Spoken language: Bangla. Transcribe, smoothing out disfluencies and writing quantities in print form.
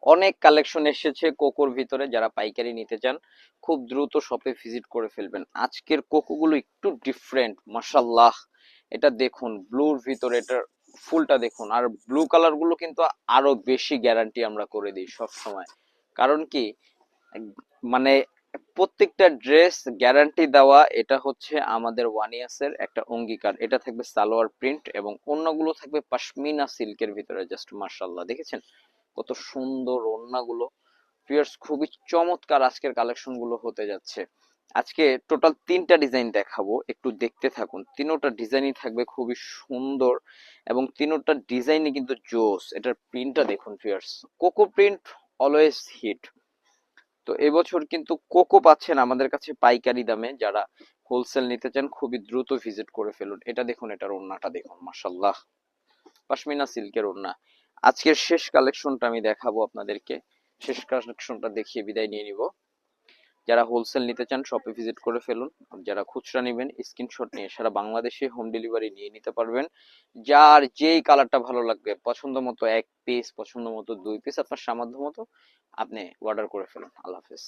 অনেক কালেকশন এসেছে কোকোর ভিতরে। যারা পাইকারি নিতে চান খুব দ্রুত শপে ভিজিট করে ফেলবেন। আজকের কোকোগুলো একটু ডিফারেন্ট, মাশাল্লাহ। এটা দেখুন ব্লুর ভিতরে, এটার ফুলটা দেখুন। আর ব্লু কালার গুলো কিন্তু আরো বেশি গ্যারান্টি আমরা করে দিই সব সময়। কারণ কি, মানে প্রত্যেকটা ড্রেস গ্যারান্টি দেওয়া, এটা হচ্ছে আমাদের ওয়ান ইয়ার্সের একটা অঙ্গীকার। এটা থাকবে সালোয়ার প্রিন্ট এবং অন্যগুলো থাকবে পশমিনা সিল্কের ভিতরে। জাস্ট মাশাআল্লাহ, দেখেছেন কত সুন্দর ওড়নাগুলো। ভিউয়ার্স, খুবই চমৎকার আজকের কালেকশন গুলো হতে যাচ্ছে। আজকে টোটাল 3টা ডিজাইন দেখাবো, একটু দেখতে থাকুন। তিনোটা ডিজাইনই থাকবে খুবই সুন্দর এবং তিনোটা ডিজাইনই কিন্তু জোস। এটার প্রিন্টটা দেখুন viewers, coco print always hit. তো এবছর কিন্তু কোকো পাচ্ছেন আমাদের কাছে পাইকারি দামে। যারা হোলসেল নিতে চান খুবই দ্রুত ভিজিট করে ফেলুন। এটা দেখুন, এটার ওড়নাটা দেখুন, মাশাল্লাহ, পশমিনা সিল্কের ওড়না। আজকের শেষ কালেকশনটা আমি দেখাবো আপনাদেরকে। শেষ কালেকশনটা দেখিয়ে বিদায় নিয়ে নিব। যারা হোলসেল নিতে চান শপে ভিজিট করে ফেলুন। যারা খুচরা নেবেন স্ক্রিনশট নিয়ে সারা বাংলাদেশে হোম ডেলিভারি নিয়ে নিতে পারবেন। যার যেই কালারটা ভালো লাগবে, পছন্দ মতো 1 পিস, পছন্দ মতো 2 পিস, আপনার সামর্থ্য মতো আপনি অর্ডার করে ফেলুন। আল্লাহ হাফেজ।